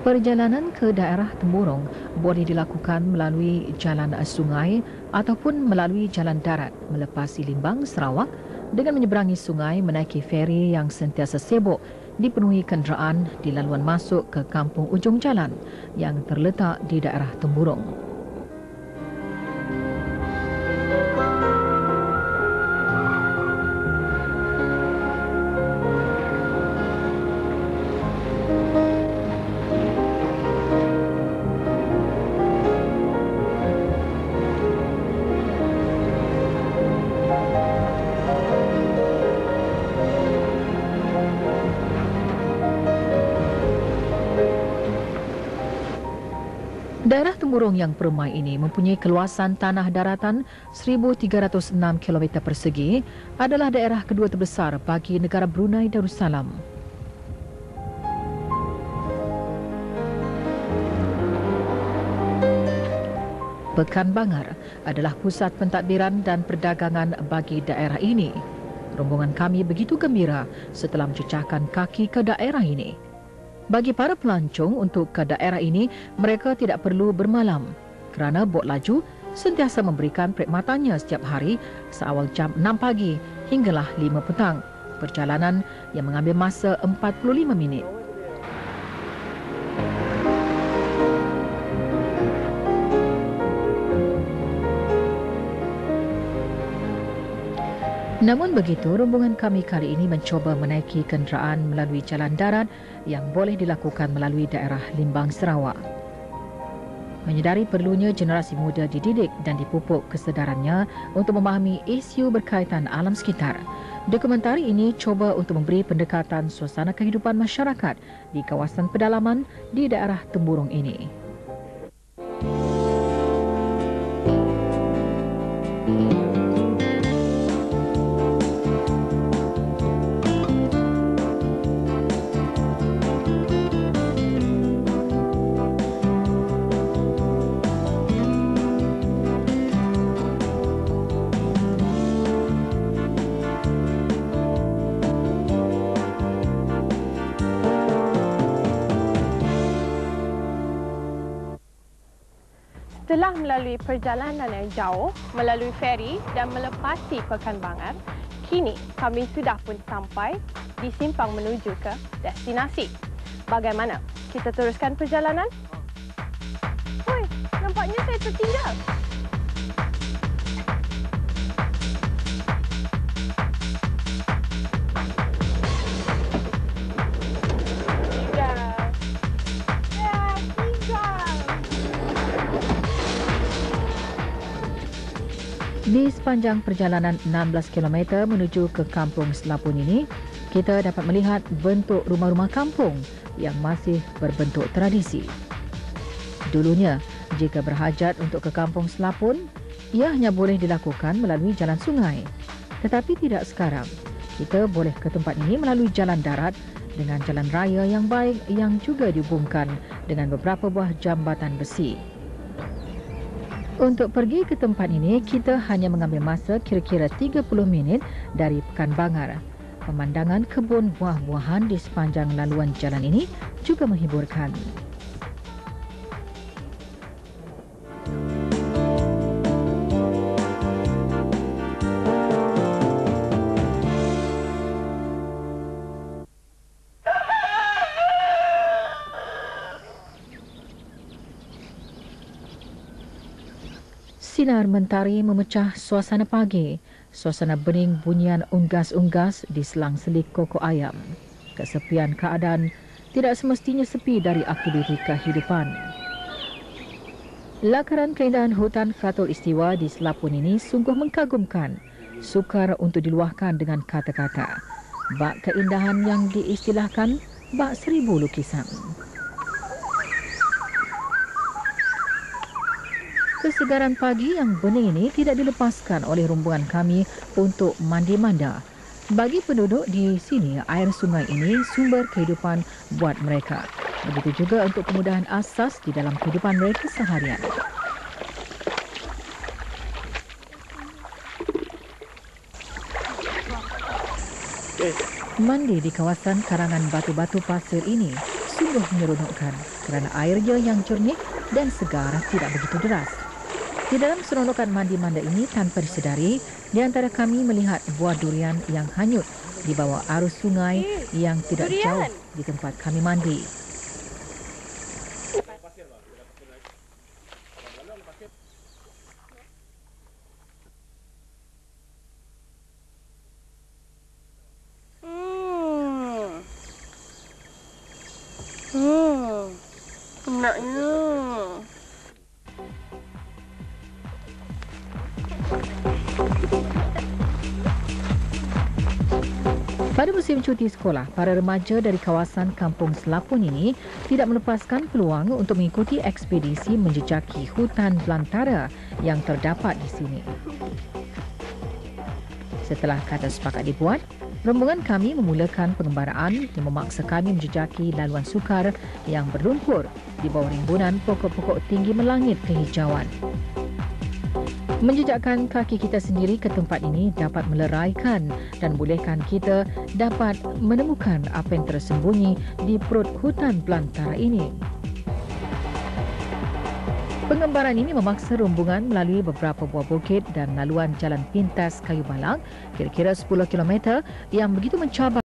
Perjalanan ke daerah Temburong boleh dilakukan melalui jalan sungai ataupun melalui jalan darat melepasi Limbang, Sarawak dengan menyeberangi sungai menaiki feri yang sentiasa sibuk dipenuhi kenderaan di laluan masuk ke kampung ujung jalan yang terletak di daerah Temburong. Daerah Temburong yang permai ini mempunyai keluasan tanah daratan 1,306 km persegi adalah daerah kedua terbesar bagi negara Brunei Darussalam. Pekan Bangar adalah pusat pentadbiran dan perdagangan bagi daerah ini. Rombongan kami begitu gembira setelah menjejakkan kaki ke daerah ini. Bagi para pelancong untuk ke daerah ini, mereka tidak perlu bermalam kerana bot laju sentiasa memberikan perkhidmatannya setiap hari seawal jam 6 pagi hinggalah 5 petang. Perjalanan yang mengambil masa 45 minit. Namun begitu, rombongan kami kali ini mencuba menaiki kenderaan melalui jalan darat yang boleh dilakukan melalui daerah Limbang, Sarawak. Menyedari perlunya generasi muda dididik dan dipupuk kesedarannya untuk memahami isu berkaitan alam sekitar, dokumentari ini cuba untuk memberi pendekatan suasana kehidupan masyarakat di kawasan pedalaman di daerah Temburong ini. Setelah melalui perjalanan yang jauh, melalui feri dan melepasi Pekan Bangar, kini kami sudah pun sampai di simpang menuju ke destinasi. Bagaimana? Kita teruskan perjalanan? Oi, nampaknya saya tertinggal. Di sepanjang perjalanan 16 km menuju ke Kampung Selapun ini, kita dapat melihat bentuk rumah-rumah kampung yang masih berbentuk tradisi. Dulunya, jika berhajat untuk ke Kampung Selapun, ia hanya boleh dilakukan melalui jalan sungai. Tetapi tidak sekarang. Kita boleh ke tempat ini melalui jalan darat dengan jalan raya yang baik yang juga dihubungkan dengan beberapa buah jambatan besi. Untuk pergi ke tempat ini, kita hanya mengambil masa kira-kira 30 minit dari Pekan Bangar. Pemandangan kebun buah-buahan di sepanjang laluan jalan ini juga menghiburkan. Sinar mentari memecah suasana pagi. Suasana bening bunyian unggas-unggas di selang-selik kokok ayam. Kesepian keadaan tidak semestinya sepi dari aktiviti kehidupan. Lakaran keindahan hutan Kratul Istiwa di Selapun ini sungguh mengagumkan. Sukar untuk diluahkan dengan kata-kata. Bak keindahan yang diistilahkan bak 1000 lukisan. Kesegaran pagi yang bening ini tidak dilepaskan oleh rombongan kami untuk mandi manda. Bagi penduduk di sini, air sungai ini sumber kehidupan buat mereka. Begitu juga untuk kemudahan asas di dalam kehidupan mereka seharian. Mandi di kawasan karangan batu-batu pasir ini sungguh menyeronokkan kerana airnya yang jernih dan segar tidak begitu deras. Di dalam seronokan mandi-manda ini tanpa disedari, di antara kami melihat buah durian yang hanyut di bawah arus sungai yang tidak jauh di tempat kami mandi. Enaknya. Pada musim cuti sekolah, para remaja dari kawasan Kampung Selapun ini tidak melepaskan peluang untuk mengikuti ekspedisi menjejaki hutan belantara yang terdapat di sini. Setelah kata sepakat dibuat, rombongan kami memulakan pengembaraan yang memaksa kami menjejaki laluan sukar yang berlumpur di bawah rimbunan pokok-pokok tinggi melangit kehijauan. Menjejakkan kaki kita sendiri ke tempat ini dapat meleraikan dan bolehkan kita dapat menemukan apa yang tersembunyi di perut hutan belantara ini. Pengembaraan ini memaksa rombongan melalui beberapa buah bukit dan laluan jalan pintas kayu balang kira-kira 10 km yang begitu mencabar